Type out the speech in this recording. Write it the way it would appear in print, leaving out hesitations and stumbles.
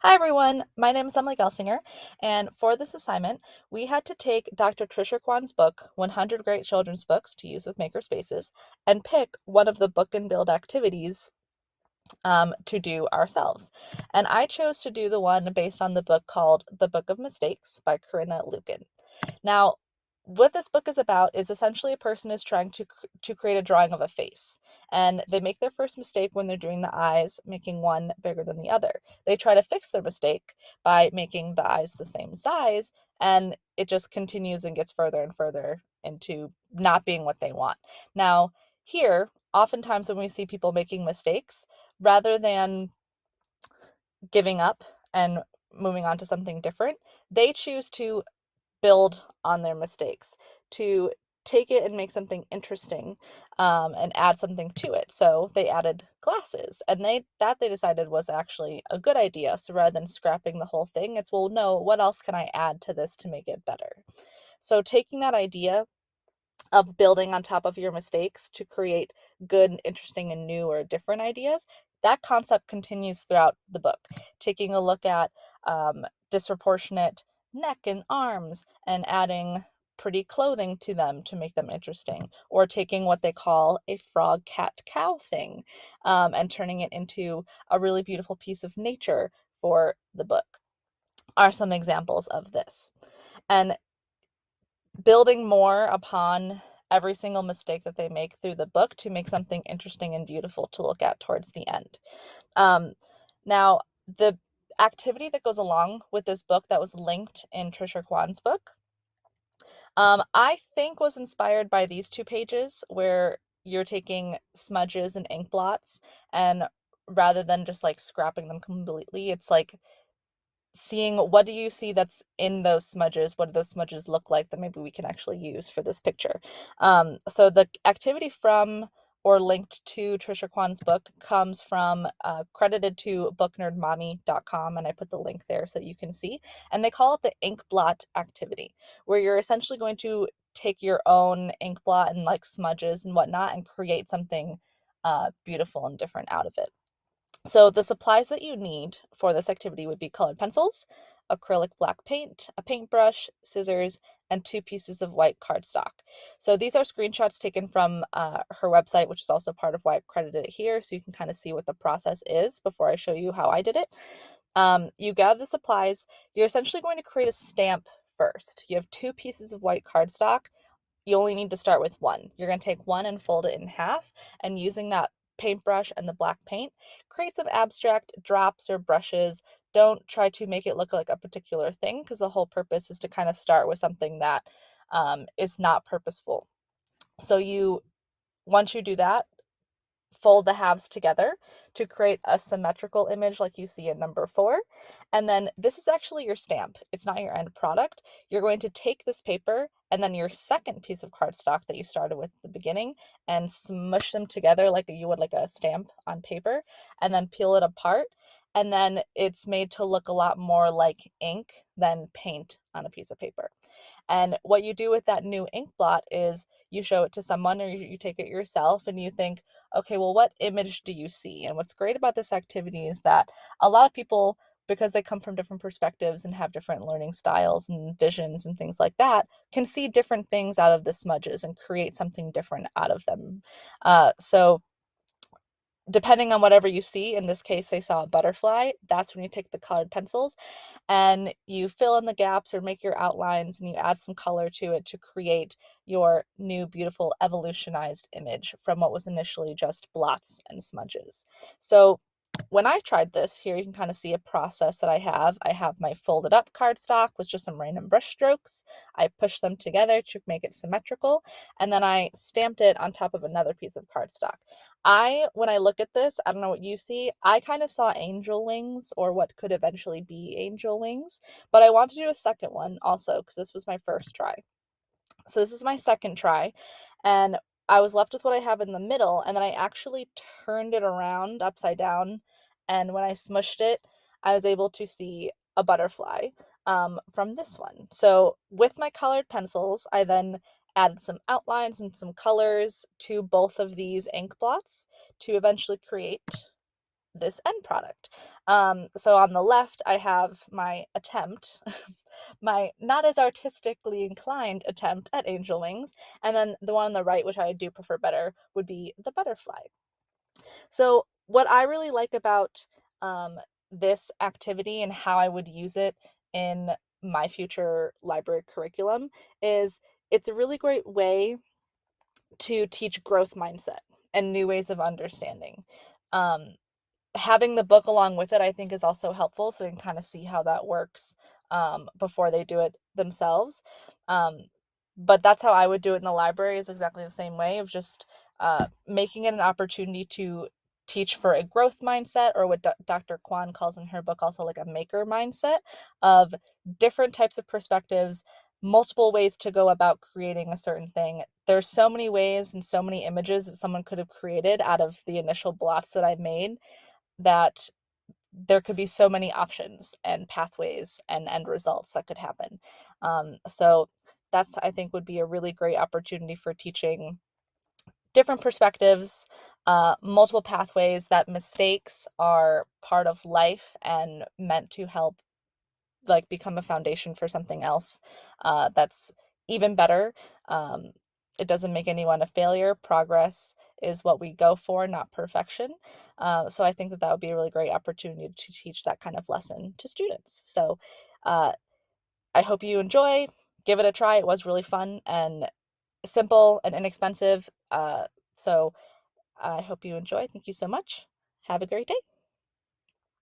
Hi everyone, my name is Emily Gelsinger, and for this assignment, we had to take Dr. Tricia Kuon's book, 100 Great Children's Books to Use with Makerspaces, and pick one of the book and build activities to do ourselves. And I chose to do the one based on the book called The Book of Mistakes by Corinna Luyken. Now, what this book is about is essentially a person is trying to create a drawing of a face, and they make their first mistake when they're doing the eyes, making one bigger than the other. They try to fix their mistake by making the eyes the same size, and it just continues and gets further and further into not being what they want. Now, here, oftentimes when we see people making mistakes, rather than giving up and moving on to something different, they choose to build on their mistakes, to take it and make something interesting, and add something to it. So they added glasses, and they decided was actually a good idea. So rather than scrapping the whole thing, it's, well, no, what else can I add to this to make it better? So taking that idea of building on top of your mistakes to create good, interesting, and new or different ideas, that concept continues throughout the book. Taking a look at disproportionate neck and arms and adding pretty clothing to them to make them interesting, or taking what they call a frog, cat, cow thing, and turning it into a really beautiful piece of nature for the book, are some examples of this. And building more upon every single mistake that they make through the book to make something interesting and beautiful to look at towards the end. Um, Now, the activity that goes along with this book that was linked in Tricia Kuon's book, I think was inspired by these two pages where you're taking smudges and ink blots, and rather than just like scrapping them completely, it's like seeing what do you see that's in those smudges, what do those smudges look like that maybe we can actually use for this picture. So the activity from or linked to Tricia Kuon's book comes from credited to booknerdmommy.com, and I put the link there so that you can see, and they call it the ink blot activity, where you're essentially going to take your own ink blot and like smudges and whatnot and create something beautiful and different out of it. So the supplies that you need for this activity would be colored pencils, acrylic black paint, a paintbrush, scissors, and 2 pieces of white cardstock. So these are screenshots taken from her website, which is also part of why I credited it here, so you can kind of see what the process is before I show you how I did it. You gather the supplies. You're essentially going to create a stamp first. You have 2 pieces of white cardstock. You only need to start with one. You're going to take one and fold it in half, and using that paintbrush and the black paint, create some abstract drops or brushes. Don't try to make it look like a particular thing, because the whole purpose is to kind of start with something that is not purposeful. So once you do that, fold the halves together to create a symmetrical image like you see in number 4. And then this is actually your stamp. It's not your end product. You're going to take this paper and then your second piece of cardstock that you started with at the beginning and smush them together like you would like a stamp on paper, and then peel it apart. And then it's made to look a lot more like ink than paint on a piece of paper. And what you do with that new ink blot is you show it to someone, or you take it yourself and you think, okay, well, what image do you see? And what's great about this activity is that a lot of people, because they come from different perspectives and have different learning styles and visions and things like that, can see different things out of the smudges and create something different out of them. So depending on whatever you see, in this case, they saw a butterfly. That's when you take the colored pencils and you fill in the gaps or make your outlines, and you add some color to it to create your new beautiful evolutionized image from what was initially just blots and smudges. So when I tried this, here you can kind of see a process that I have. I have my folded up cardstock with just some random brush strokes. I pushed them together to make it symmetrical, and then I stamped it on top of another piece of cardstock. When I look at this, I don't know what you see, I kind of saw angel wings, or what could eventually be angel wings, but I want to do a second one also because this was my first try. So this is my second try, and I was left with what I have in the middle, and then I actually turned it around upside down, and when I smushed it, I was able to see a butterfly from this one. So with my colored pencils, I then added some outlines and some colors to both of these ink blots to eventually create this end product. So on the left, I have my attempt, my not as artistically inclined attempt at angel wings, and then the one on the right, which I do prefer better, would be the butterfly. So what I really like about um, this activity and how I would use it in my future library curriculum is it's a really great way to teach growth mindset and new ways of understanding. Um, Having the book along with it, I think, is also helpful so they can kind of see how that works before they do it themselves. Um, but that's how I would do it in the library, is exactly the same way of just making it an opportunity to teach for a growth mindset, or what Dr. Kuon calls in her book also like a maker mindset of different types of perspectives, multiple ways to go about creating a certain thing. There's so many ways and so many images that someone could have created out of the initial blots that I made, that there could be so many options and pathways and end results that could happen. So that's, I think, would be a really great opportunity for teaching different perspectives, multiple pathways, that mistakes are part of life and meant to help like become a foundation for something else that's even better. Um, it doesn't make anyone a failure. Progress is what we go for, not perfection. So I think that that would be a really great opportunity to teach that kind of lesson to students. So uh, I hope you enjoy. Give it a try. It was really fun and simple and inexpensive. So I hope you enjoy. Thank you so much. Have a great day.